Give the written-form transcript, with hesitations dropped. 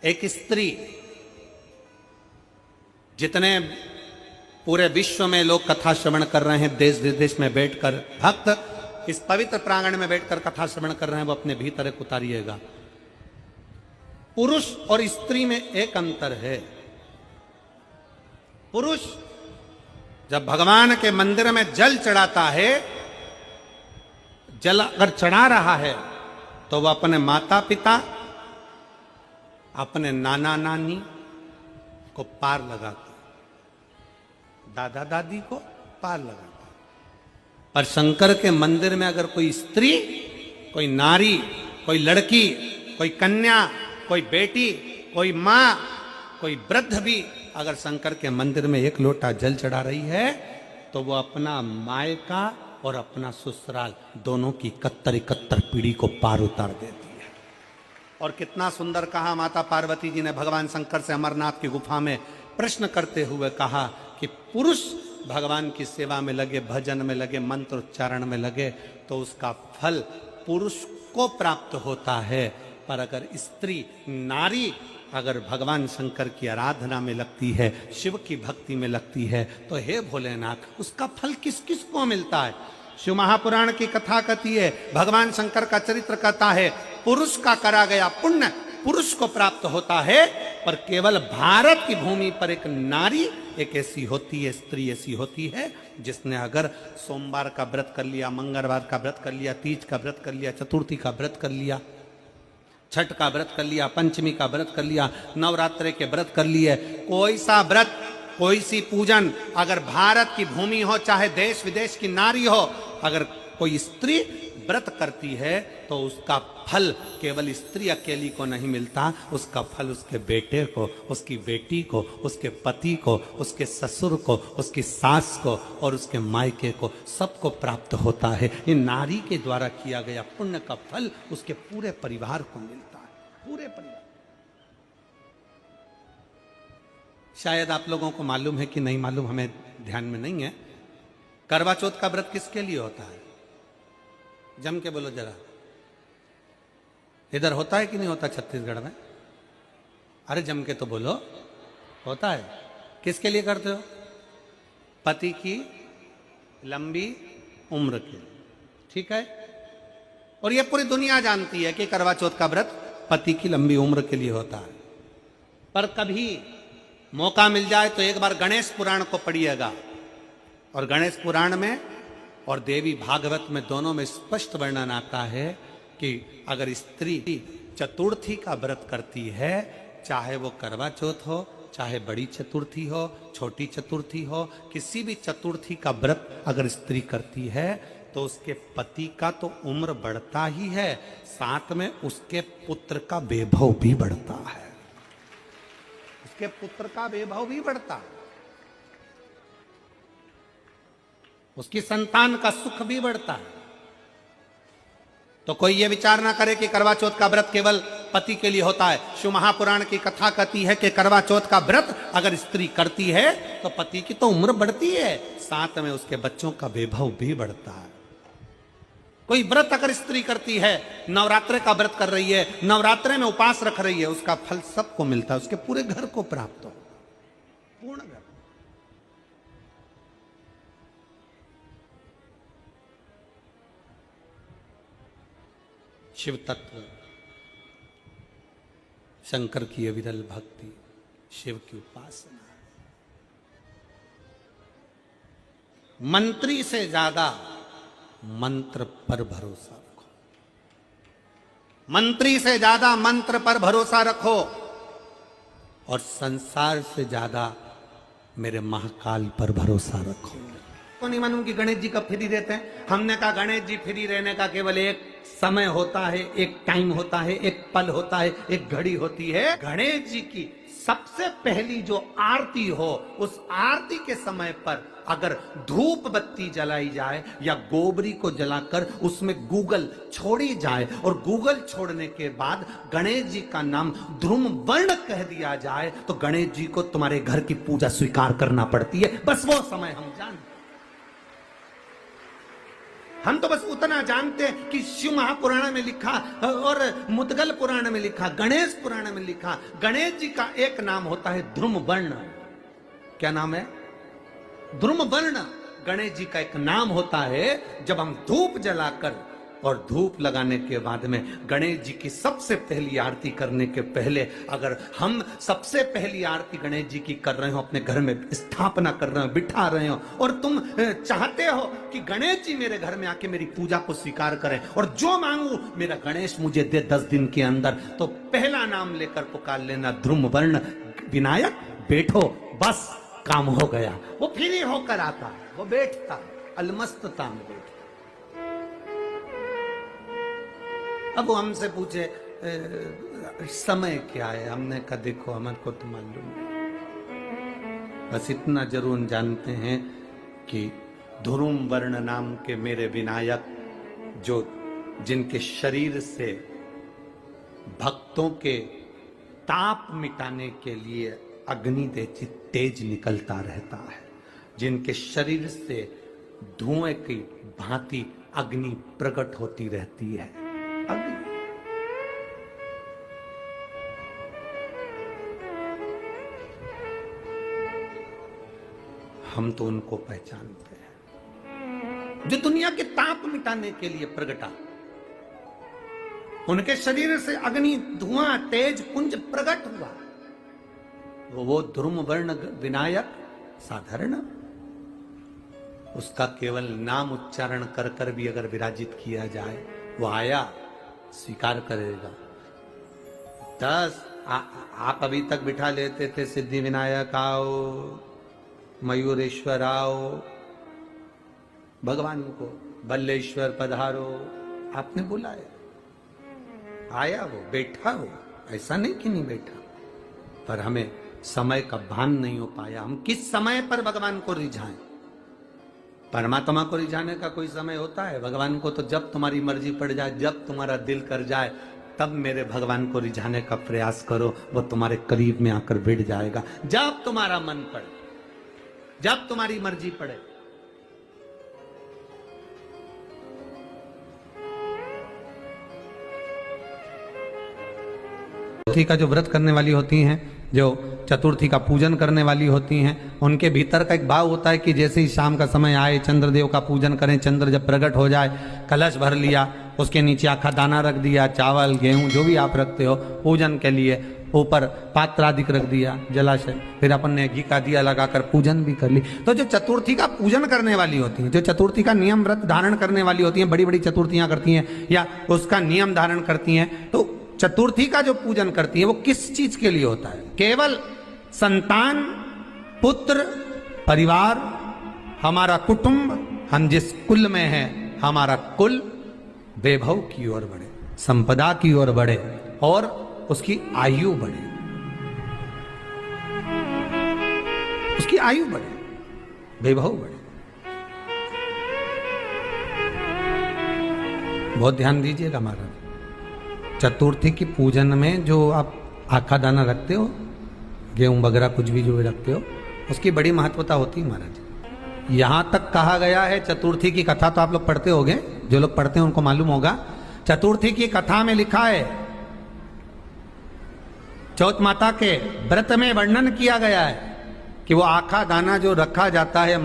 एक स्त्री, जितने पूरे विश्व में लोग कथा श्रवण कर रहे हैं, देश विदेश में बैठकर भक्त इस पवित्र प्रांगण में बैठकर कथा श्रवण कर रहे हैं, वो अपने भीतर एक उतारिएगा। पुरुष और स्त्री में एक अंतर है। पुरुष जब भगवान के मंदिर में जल चढ़ाता है, जल अगर चढ़ा रहा है तो वह अपने माता पिता, अपने नाना नानी को पार लगाता, दादा दादी को पार लगाता। पर शंकर के मंदिर में अगर कोई स्त्री, कोई नारी, कोई लड़की, कोई कन्या, कोई बेटी, कोई मां, कोई वृद्ध भी अगर शंकर के मंदिर में एक लोटा जल चढ़ा रही है तो वो अपना मायका और अपना ससुराल दोनों की 71 पीढ़ी को पार उतार देती है। और कितना सुंदर कहा माता पार्वती जी ने भगवान शंकर से अमरनाथ की गुफा में प्रश्न करते हुए कहा कि पुरुष भगवान की सेवा में लगे, भजन में लगे, मंत्र उच्चारण में लगे तो उसका फल पुरुष को प्राप्त होता है, पर अगर स्त्री, नारी अगर भगवान शंकर की आराधना में लगती है, शिव की भक्ति में लगती है, तो हे भोलेनाथ, उसका फल किस किस को मिलता है। शिव महापुराण की कथा कहती है, भगवान शंकर का चरित्र कहता है, पुरुष का करा गया पुण्य पुरुष को प्राप्त होता है, पर केवल भारत की भूमि पर एक नारी एक ऐसी होती है, स्त्री ऐसी होती है, जिसने अगर सोमवार का व्रत कर लिया, मंगलवार का व्रत कर लिया, तीज का व्रत कर लिया, चतुर्थी का व्रत कर लिया, छठ का व्रत कर लिया, पंचमी का व्रत कर लिया, नवरात्रे के व्रत कर लिए, कोई सा व्रत, कोई सी पूजन अगर भारत की भूमि हो, चाहे देश विदेश की नारी हो, अगर कोई स्त्री व्रत करती है तो उसका फल केवल स्त्री अकेली को नहीं मिलता, उसका फल उसके बेटे को, उसकी बेटी को, उसके पति को, उसके ससुर को, उसकी सास को और उसके मायके को, सबको प्राप्त होता है। ये नारी के द्वारा किया गया पुण्य का फल उसके पूरे परिवार को मिलता है, पूरे परिवार। शायद आप लोगों को मालूम है कि नहीं मालूम, हमें ध्यान में नहीं है, करवा चौथ का व्रत किसके लिए होता है? जम के बोलो जरा, इधर होता है कि नहीं होता छत्तीसगढ़ में? अरे जम के तो बोलो, होता है। किसके लिए करते हो? पति की लंबी उम्र के लिए, ठीक है। और ये पूरी दुनिया जानती है कि करवा चौथ का व्रत पति की लंबी उम्र के लिए होता है। पर कभी मौका मिल जाए तो एक बार गणेश पुराण को पढ़िएगा, और गणेश पुराण में और देवी भागवत में दोनों में स्पष्ट वर्णन आता है कि अगर स्त्री चतुर्थी का व्रत करती है, चाहे वो करवा चौथ हो, चाहे बड़ी चतुर्थी हो, छोटी चतुर्थी हो, किसी भी चतुर्थी का व्रत अगर स्त्री करती है तो उसके पति का तो उम्र बढ़ता ही है, साथ में उसके पुत्र का वैभव भी बढ़ता है, उसके पुत्र का वैभव भी बढ़ता है, उसकी संतान का सुख भी बढ़ता है। तो कोई ये विचार ना करे कि करवा चौथ का व्रत केवल पति के लिए होता है। शिव महापुराण की कथा कहती है कि करवा चौथ का व्रत अगर स्त्री करती है तो पति की तो उम्र बढ़ती है, साथ में उसके बच्चों का वैभव भी बढ़ता है। कोई व्रत अगर स्त्री करती है, नवरात्रे का व्रत कर रही है, नवरात्रे में उपवास रख रही है, उसका फल सबको मिलता है, उसके पूरे घर को प्राप्त हो, पूर्ण घर। शिव तत्व, शंकर की अविरल भक्ति, शिव की उपासना। मंत्री से ज्यादा मंत्र पर भरोसा रखो, मंत्री से ज्यादा मंत्र पर भरोसा रखो, और संसार से ज्यादा मेरे महाकाल पर भरोसा रखो। तो नहीं मालूम कि गणेश जी कब फ्री रहते हैं? हमने कहा गणेश जी फ्री रहने का केवल एक समय होता है, एक टाइम होता है, एक पल होता है, एक घड़ी होती है। गणेश जी की सबसे पहली जो आरती हो, उस आरती के समय पर अगर धूप बत्ती जलाई जाए या गोबरी को जलाकर उसमें गूगल छोड़ी जाए, और गूगल छोड़ने के बाद गणेश जी का नाम ध्रुम वर्ण कह दिया जाए, तो गणेश जी को तुम्हारे घर की पूजा स्वीकार करना पड़ती है। बस वो समय हम जानते, हम तो बस उतना जानते हैं कि शिव महापुराण में लिखा और मुद्गल पुराण में लिखा, गणेश पुराण में लिखा, गणेश जी का एक नाम होता है ध्रुम वर्ण। क्या नाम है? ध्रुम वर्ण। गणेश जी का एक नाम होता है। जब हम धूप जलाकर और धूप लगाने के बाद में गणेश जी की सबसे पहली आरती करने के पहले, अगर हम सबसे पहली आरती गणेश जी की कर रहे हो, अपने घर में स्थापना कर रहे हो, बिठा रहे हो, और तुम चाहते हो कि गणेश जी मेरे घर में आके मेरी पूजा को स्वीकार करें और जो मांगू मेरा गणेश मुझे दे 10 दिन के अंदर, तो पहला नाम लेकर पुकार लेना ध्रुम वर्ण विनायक, बैठो, बस काम हो गया। वो फिर ही होकर आता है, वो बैठता है, अलमस्तता में बैठता। अब वो हमसे पूछे समय क्या है, हमने कहा देखो हमारे को तो मालूम नहीं, बस इतना जरूर जानते हैं कि ध्रुम वर्ण नाम के मेरे विनायक, जो जिनके शरीर से भक्तों के ताप मिटाने के लिए अग्नि तेज निकलता रहता है, जिनके शरीर से धुएं की भांति अग्नि प्रकट होती रहती है। हम तो उनको पहचानते हैं जो दुनिया के ताप मिटाने के लिए प्रगटा, उनके शरीर से अग्नि धुआं तेज पुंज प्रकट हुआ। वो ध्रुम वर्ण विनायक साधारण, उसका केवल नाम उच्चारण कर कर भी अगर विराजित किया जाए, वो आया स्वीकार करेगा। 10 आप अभी तक बिठा लेते थे सिद्धि विनायक आओ, मयूरेश्वर आओ, भगवान को बल्लेश्वर पधारो, आपने बुलाया, आया, वो बैठा, हो ऐसा नहीं कि नहीं बैठा, पर हमें समय का भान नहीं हो पाया। हम किस समय पर भगवान को रिझाएं? परमात्मा को रिझाने का कोई समय होता है? भगवान को तो जब तुम्हारी मर्जी पड़ जाए, जब तुम्हारा दिल कर जाए, तब मेरे भगवान को रिझाने का प्रयास करो, वो तुम्हारे करीब में आकर बैठ जाएगा। जब तुम्हारा मन पड़े, जब तुम्हारी मर्जी पड़े। चतुर्थी का जो व्रत करने वाली होती हैं, जो चतुर्थी का पूजन करने वाली होती हैं, उनके भीतर का एक भाव होता है कि जैसे ही शाम का समय आए चंद्रदेव का पूजन करें, चंद्र जब प्रकट हो जाए, कलश भर लिया, उसके नीचे आखा दाना रख दिया, चावल गेहूं जो भी आप रखते हो पूजन के लिए, ऊपर पात्र आदि रख दिया, जलाशय, फिर अपन ने घी का दिया लगाकर पूजन भी कर ली। तो जो चतुर्थी का पूजन करने वाली होती हैं, जो चतुर्थी का नियम व्रत धारण करने वाली होती हैं, बड़ी बड़ी चतुर्थियां करती हैं या उसका नियम धारण करती हैं, तो चतुर्थी का जो पूजन करती है वो किस चीज के लिए होता है? केवल संतान, पुत्र, परिवार, हमारा कुटुंब, हम जिस कुल में हैं, हमारा कुल वैभव की ओर बढ़े, संपदा की ओर बढ़े और उसकी आयु बढ़े, उसकी आयु बढ़े, वैभव बढ़े। बहुत ध्यान दीजिएगा महाराज, चतुर्थी की पूजन में जो आप आखा दाना रखते हो, गेहूं वगैरह कुछ भी जो भी रखते हो, उसकी बड़ी महत्वता होती है महाराज। यहां तक कहा गया है, चतुर्थी की कथा तो आप लोग पढ़ते होंगे, जो लोग पढ़ते हैं उनको मालूम होगा, चतुर्थी की कथा में लिखा है, चौथ माता के व्रत में वर्णन किया गया है कि वो आखा दाना जो रखा जाता है